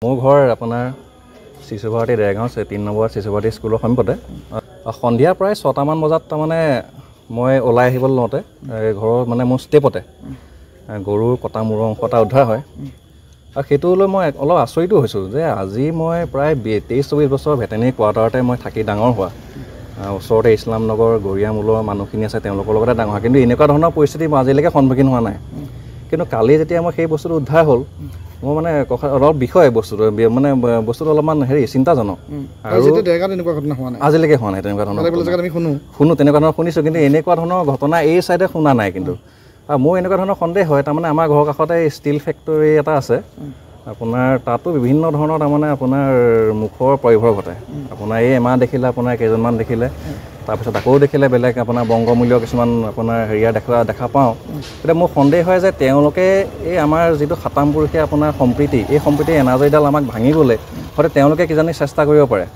মোৰ ঘৰ আপোনাৰ শিশুভাৰতী দেৰগাঁও ৩ নম্বৰ শিশুভাৰতী স্কুলৰ সন্মুখতে সন্ধিয়া প্ৰায় ৬টামান বজাত তাৰমানে মই ওলাই আহিবলৈ লওঁতে ঘৰৰ মানে মোৰ ষ্টেপতে গৰুৰ কটা মূৰৰ অংশ এটা উদ্ধাৰ হয় আৰু সেইটো লৈ মই অলপ আচৰিত হৈছোঁ যে আজি মই প্ৰায় ২৩-২৪ বছৰ ভেটেনেৰী কোৱাৰ্টাৰতে মই থাকি ডাঙৰ হোৱা ওচৰতে ইছলামনগৰ গৰিয়ামূলৰ মানুহখিনি আছে তেওঁলোকৰ লগতে ডাঙৰ হোৱা কিন্তু এনেকুৱা ধৰণৰ পৰিস্থিতি মই আজিলৈকে সন্মুখীন হোৱা নাই কিন্তু কালি যেতিয়া মই সেই বস্তুটো উদ্ধাৰ হ'ল মই মানে অলপ বিষয় বস্তুটো মানে বস্তুটো অলপমান চিন্তাজনক আৰু তেনেকুৱা ঘটনা হোৱা নাই আজিলৈকে হোৱা নাই তেনেকুৱা ধৰণৰ আমি শুনো তেনেকুৱা ধৰণৰ শুনিছোঁ কিন্তু এনেকুৱা ধৰণৰ ঘটনা এই চাইডে শুনা নাই কিন্তু আৰু মোৰ এনেকুৱা ধৰণৰ সন্দেহ হয় তাৰমানে আমাৰ ঘৰৰ কাষতে ষ্টিল ফেক্টৰী এটা আছে আপোনাৰ তাতো বিভিন্ন ধৰণৰ তাৰমানে আপোনাৰ মুখৰ পৰিভৰ ঘটায় আপোনাৰ এই এমাহ দেখিলে আপোনাৰ কেইজনমান দেখিলে তাৰপিছত আকৌ দেখিলে বেলেগ আপোনাৰ বংগমূল্য কিছুমান আপোনাৰ দেখা পাওঁ এতিয়া মোৰ সন্দেহ হয় যে তেওঁলোকে এই আমাৰ যিটো সাতাম পুৰুষীয়া আপোনাৰ সম্প্ৰীতি এই সম্প্ৰীতিৰ এনাজৰীডাল আমাক ভাঙিবলৈ হয়তো তেওঁলোকে কিজানি চেষ্টা কৰিব পাৰে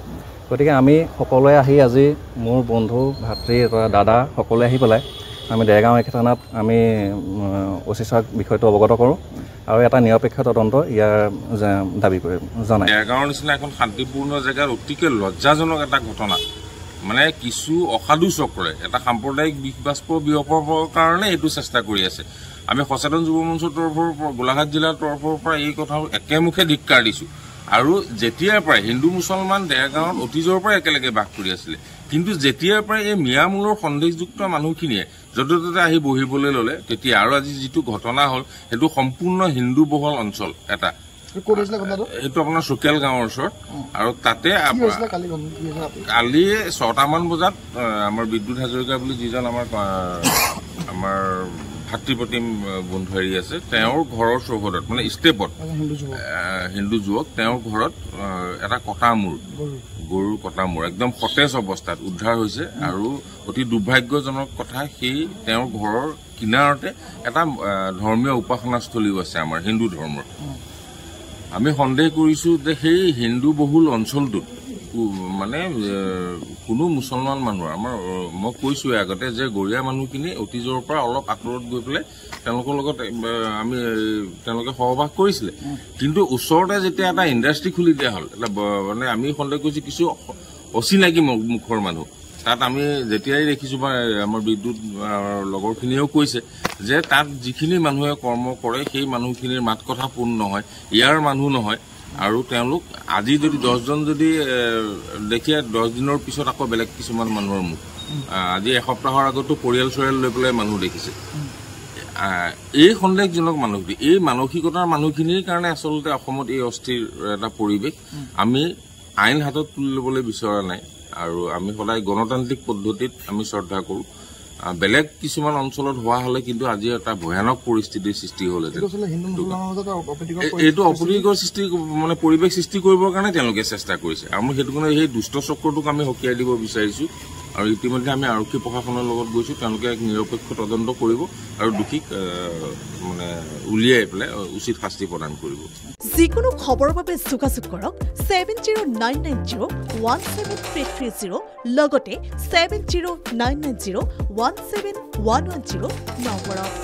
গতিকে আমি সকলোৱে আহি আজি মোৰ বন্ধু ভাতৃ দাদা সকলোৱে আহি পেলাই আমি দেৰগাঁও থানাত আমি অচি ছাৰক বিষয়টো অৱগত কৰোঁ আৰু এটা নিৰপেক্ষ তদন্ত ইয়াৰ দাবী কৰি জনায় দেৰগাঁৱৰ নিচিনা এখন শান্তিপূৰ্ণ জেগাত অতিকৈ লজ্জাজনক এটা ঘটনা মানে কিছু অসাধু চক্ৰে এটা সাম্প্ৰদায়িক বিষবাষ্প বিয়পাবৰ কাৰণে এইটো চেষ্টা কৰি আছে আমি সচেতন যুৱ মঞ্চৰ তৰফৰ পৰা গোলাঘাট জিলাৰ তৰফৰ পৰা এই কথা একেমুখে ধিক্কাৰ দিছোঁ আৰু যেতিয়াৰ পৰাই হিন্দু মুছলমান দেৰগাঁৱত অতীজৰ পৰা একেলগে বাস কৰি আছিলে কিন্তু যেতিয়াৰ পৰাই এই মিয়ামূলৰ সন্দেহযুক্ত মানুহখিনিয়ে য'তে ত'তে আহি বহিবলৈ ল'লে তেতিয়া আৰু আজি যিটো ঘটনা হ'ল সেইটো সম্পূৰ্ণ হিন্দু বহুল অঞ্চল এটা এইটো আপোনাৰ চকিয়াল গাঁৱৰ ওচৰত আৰু তাতে কালি ৬টামান বজাত আমাৰ বিদ্যুৎ হাজৰিকা বুলি যিজন আমাৰ ভাতৃপ্ৰতিম বন্ধু আছে তেওঁৰ ঘৰৰ চৌহদত মানে ষ্টেপত হিন্দু যুৱক তেওঁৰ ঘৰত এটা কটা মূৰ গৰুৰ কটা মূৰ একদম সতেজ অৱস্থাত উদ্ধাৰ হৈছে আৰু অতি দুৰ্ভাগ্যজনক কথা সেই তেওঁৰ ঘৰৰ কিনাৰতে এটা ধৰ্মীয় উপাসনাস্থলীও আছে আমাৰ হিন্দু ধৰ্মৰ আমি সন্দেহ কৰিছোঁ যে সেই হিন্দু বহুল অঞ্চলটোত মানে কোনো মুছলমান মানুহ আমাৰ মই কৈছোঁৱে আগতে যে গৰীয়া মানুহখিনি অতীজৰ পৰা অলপ আঁতৰত গৈ পেলাই তেওঁলোকৰ লগত তেওঁলোকে সহবাস কৰিছিলে কিন্তু ওচৰতে যেতিয়া এটা ইণ্ডাষ্ট্ৰি খুলি দিয়া হ'ল মানে আমি সন্দেহ কৰিছোঁ কিছু অচিনাকি মুখৰ মানুহ তাত আমি যেতিয়াই দেখিছোঁ বা আমাৰ বিদ্যুৎ লগৰখিনিয়েও কৈছে যে তাত যিখিনি মানুহে কৰ্ম কৰে সেই মানুহখিনিৰ মাত কথা পূৰ্ণ নহয় ইয়াৰ মানুহ নহয় আৰু তেওঁলোক আজি যদি 10জন যদি দেখে 10 দিনৰ পিছত আকৌ বেলেগ কিছুমান মানুহৰ মুখ আজি এসপ্তাহৰ আগতো পৰিয়াল লৈ পেলাই মানুহ দেখিছে এই সন্দেহজনক মানুহখিনি এই মানসিকতাৰ মানুহখিনিৰ কাৰণে আচলতে অসমত এই অস্থিৰ এটা পৰিৱেশ আমি আইন হাতত তুলি ল'বলৈ বিচৰা নাই আৰু আমি সদায় গণতান্ত্ৰিক পদ্ধতিত আমি শ্ৰদ্ধা কৰোঁ বেলেগ কিছুমান অঞ্চলত হোৱা হ'লে কিন্তু আজি এটা ভয়ানক পৰিস্থিতিৰ সৃষ্টি হ'লহেঁতেন এইটো অপ্ৰীতিকৰ সৃষ্টি মানে পৰিৱেশ সৃষ্টি কৰিবৰ কাৰণে তেওঁলোকে চেষ্টা কৰিছে আমি সেইটো কাৰণে সেই দুষ্ট চক্ৰটোক আমি সকীয়াই দিব বিচাৰিছোঁ আৰু ইতিমধ্যে আমি আৰক্ষী প্ৰশাসনৰ লগত গৈছোঁ তেওঁলোকে এক নিৰপেক্ষ তদন্ত কৰিব আৰু দোষীক মানে উলিয়াই পেলাই উচিত শাস্তি প্ৰদান কৰিব যিকোনো খবৰৰ বাবে যোগাযোগ কৰক 7099017330 লগতে 7099017110 নম্বৰত